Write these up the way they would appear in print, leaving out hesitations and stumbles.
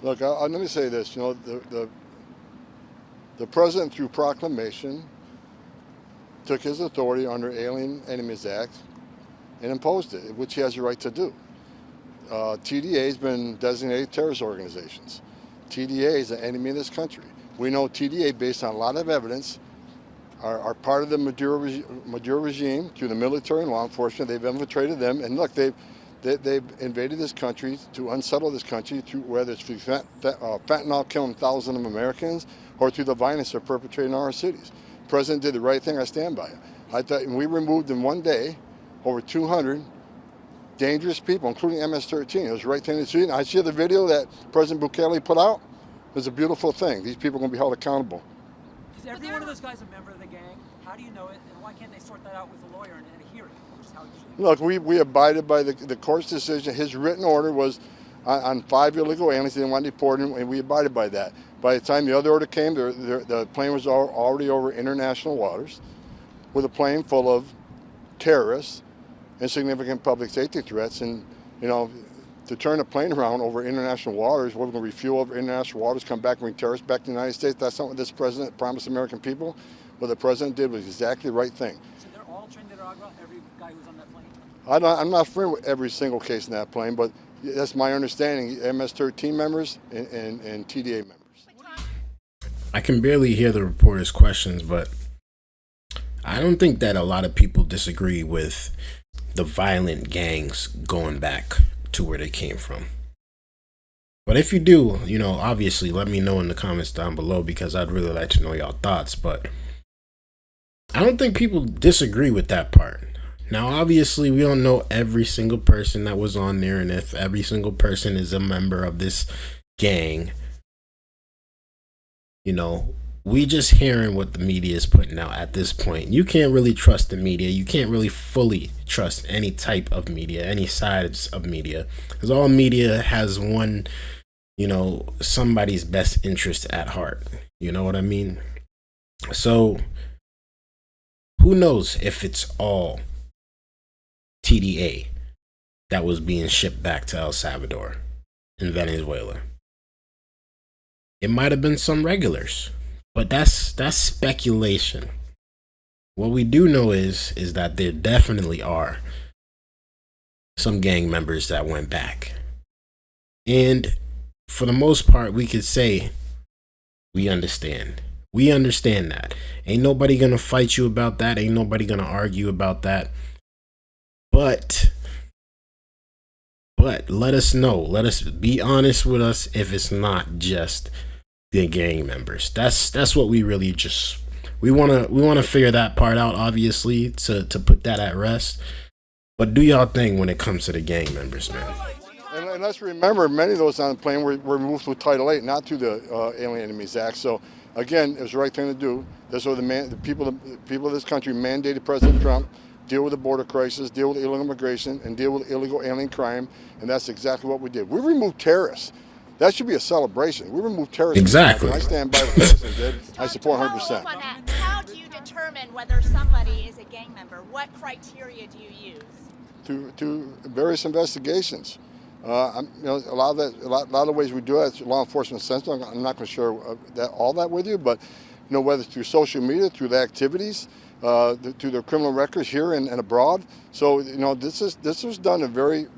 Look, let me say this. The president, through proclamation, took his authority under Alien Enemies Act and imposed it, which he has the right to do. TDA has been designated terrorist organizations. TDA is an enemy of this country. We know TDA, based on a lot of evidence, are part of the Maduro regime through the military and law enforcement. They've infiltrated them, and look, they've invaded this country to unsettle this country, through whether it's through fentanyl killing thousands of Americans or through the violence they're perpetrating in our cities. The president did the right thing. I stand by it. I thought we removed in one day over 200 dangerous people, including MS-13. It was the right thing to do. And I see the video that President Bukele put out. It was a beautiful thing. These people are going to be held accountable. Is every one of those guys a member of the gang? How do you know it, and why can't they sort that out with a lawyer and a hearing? Which is how it usually Look, we abided by the court's decision. His written order was on 5 illegal aliens. They didn't want to deport them, and we abided by that. By the time the other order came, the plane was already over international waters with a plane full of terrorists and significant public safety threats. And, to turn a plane around over international waters, we're going to refuel over international waters, come back and bring terrorists back to the United States. That's not what this president promised American people. What the president did was exactly the right thing. So they're all trained in Nicaragua, every guy who's on that plane? I'm not familiar with every single case in that plane, but that's my understanding. MS-13 members and TDA members. I can barely hear the reporter's questions, but I don't think that a lot of people disagree with the violent gangs going back to where they came from. But if you do, obviously let me know in the comments down below, because I'd really like to know y'all thoughts. But I don't think people disagree with that part. Now, obviously, we don't know every single person that was on there, and if every single person is a member of this gang. We just hearing what the media is putting out at this point. You can't really trust the media. You can't really fully trust any type of media, any sides of media, because all media has one, somebody's best interest at heart. You know what I mean? So who knows if it's all TDA that was being shipped back to El Salvador and Venezuela. It might have been some regulars. But that's speculation. What we do know is that there definitely are some gang members that went back. And for the most part, we could say we understand. We understand that. Ain't nobody gonna fight you about that. Ain't nobody gonna argue about that. But let us know. Let us be honest with us if it's not just the gang members. That's what we really we want to figure that part out, obviously, to put that at rest. But do y'all think when it comes to the gang members, man? And let's remember, many of those on the plane were removed through Title 8, not through the Alien Enemies Act. So again, it was the right thing to do. This was the people of this country mandated President Trump deal with the border crisis, deal with illegal immigration, and deal with illegal alien crime, and that's exactly what we did. We removed terrorists. That should be a celebration. We removed terrorism. Exactly. I stand by what the president did. I support 100%. How do you determine whether somebody is a gang member? What criteria do you use? To various investigations. A lot of the ways we do it, law enforcement sensitive. I'm not going to share all that with you, but whether through social media, through the activities, through their criminal records here and abroad. So this was done a very.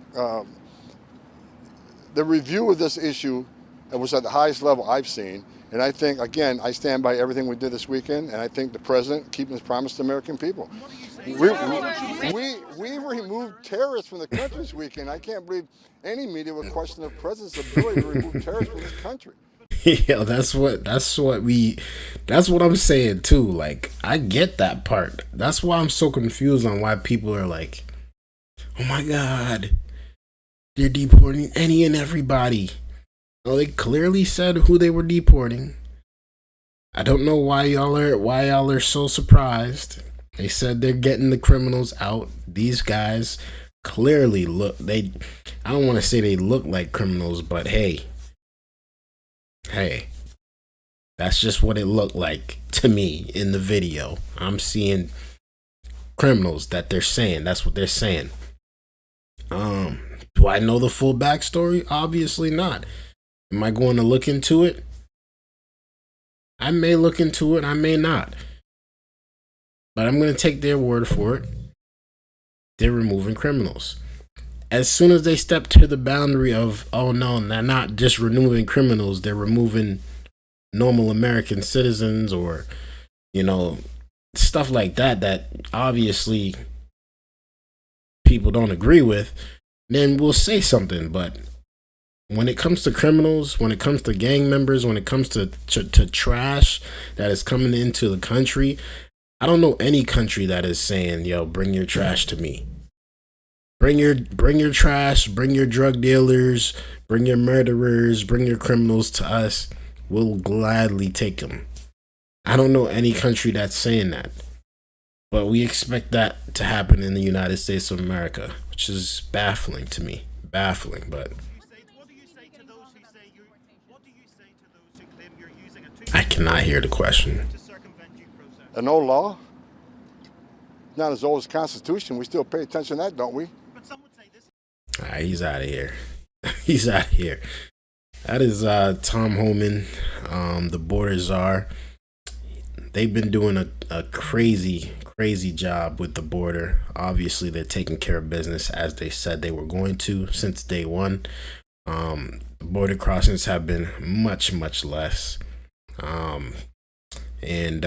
The review of this issue was at the highest level I've seen. And I think, again, I stand by everything we did this weekend, and I think the president keeping his promise to the American people. We removed terrorists from the country this weekend. I can't believe any media would question the president's ability to remove terrorists from this country. Yeah, that's what I'm saying too. Like, I get that part. That's why I'm so confused on why people are like, oh my God, they're deporting any and everybody. Well, they clearly said who they were deporting. I don't know why y'all are so surprised. They said they're getting the criminals out. These guys clearly I don't want to say they look like criminals, but hey, that's just what it looked like to me in the video. I'm seeing criminals that they're saying. That's what they're saying. Do I know the full backstory? Obviously not. Am I going to look into it? I may look into it, I may not. But I'm going to take their word for it. They're removing criminals. As soon as they step to the boundary of, oh no, they're not just removing criminals, they're removing normal American citizens, or, you know, stuff like that, that obviously people don't agree with, then we'll say something. But when it comes to criminals, when it comes to gang members, when it comes to trash that is coming into the country, I don't know any country that is saying, yo, bring your trash to me. Bring your trash, bring your drug dealers, bring your murderers, bring your criminals to us. We'll gladly take them. I don't know any country that's saying that. But we expect that to happen in the United States of America, which is baffling to me. Baffling, but I cannot hear the question. An old law? Not as old as the Constitution. We still pay attention to that, don't we? All right, he's out of here. He's out of here. That is Tom Homan, the border czar. They've been doing a crazy job with the border. Obviously, they're taking care of business as they said they were going to since day one. The border crossings have been much less. And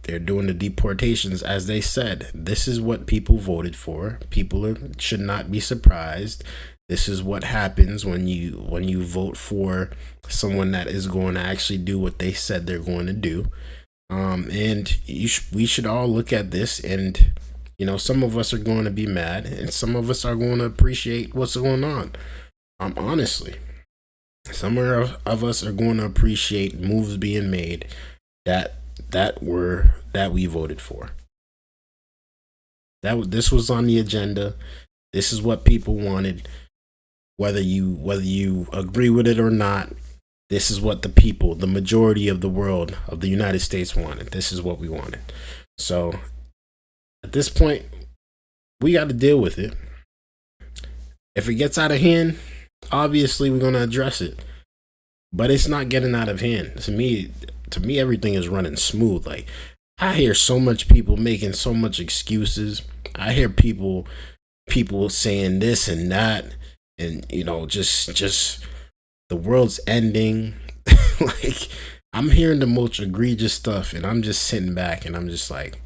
they're doing the deportations as they said. This is what people voted for. People should not be surprised. This is what happens when you vote for someone that is going to actually do what they said they're going to do. And we should all look at this, and you know, some of us are going to be mad, and some of us are going to appreciate what's going on. Honestly, some of us are going to appreciate moves being made that we voted for. This was on the agenda. This is what people wanted. Whether you agree with it or not, this is what the people, the majority of the world, of the United States wanted. This is what we wanted. So at this point, we got to deal with it. If it gets out of hand, obviously we're going to address it. But it's not getting out of hand. To me, everything is running smooth. Like, I hear so much people making so much excuses. I hear people saying this and that, and you know, just the world's ending. Like, I'm hearing the most egregious stuff, and I'm just sitting back, and I'm just like,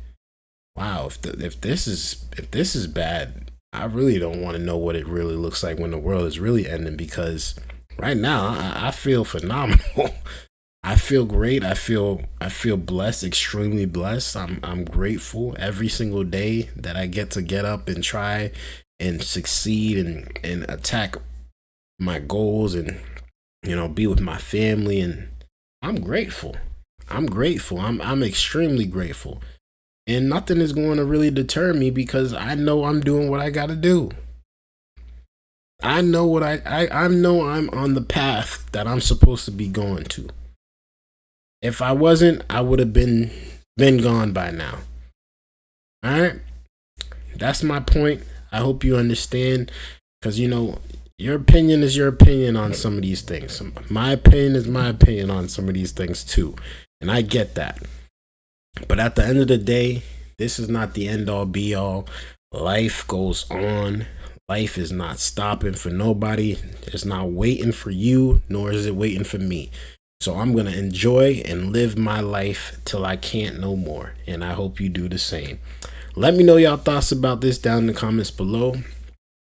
wow, if this is bad, I really don't want to know what it really looks like when the world is really ending, because right now I feel phenomenal. I feel great. I feel blessed, extremely blessed. I'm grateful every single day that I get to get up and try and succeed and attack my goals, and you know, be with my family. And I'm grateful. I'm extremely grateful. And nothing is going to really deter me, because I know I'm doing what I got to do. I know I know I'm on the path that I'm supposed to be going to. If I wasn't, I would have been gone by now. All right? That's my point. I hope you understand, because you know, your opinion is your opinion on some of these things. My opinion is my opinion on some of these things too. And I get that. But at the end of the day, this is not the end all be all. Life goes on. Life is not stopping for nobody. It's not waiting for you, nor is it waiting for me. So I'm going to enjoy and live my life till I can't no more. And I hope you do the same. Let me know y'all thoughts about this down in the comments below.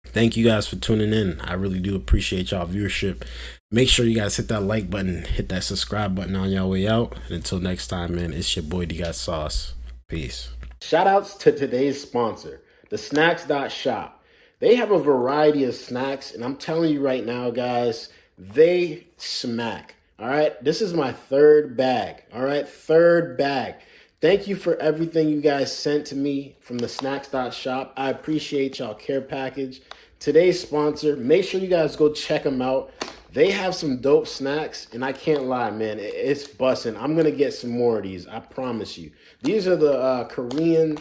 Thank you guys for tuning in. I really do appreciate y'all viewership. Make sure you guys hit that like button, hit that subscribe button on y'all way out. And until next time, man, it's your boy Dgotsauce. Peace. Shout outs to today's sponsor, the Snacks.shop. They have a variety of snacks, and I'm telling you right now, guys, they smack. All right, this is my third bag. All right, third bag. Thank you for everything you guys sent to me from the Snacks.shop. I appreciate y'all care package. Today's sponsor, make sure you guys go check them out. They have some dope snacks, and I can't lie, man, it's busting. I'm going to get some more of these, I promise you. These are the Korean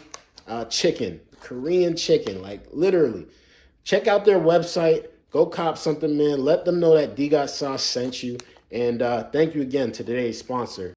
chicken, like literally. Check out their website. Go cop something, man. Let them know that Dgotsauce sent you. And thank you again to today's sponsor,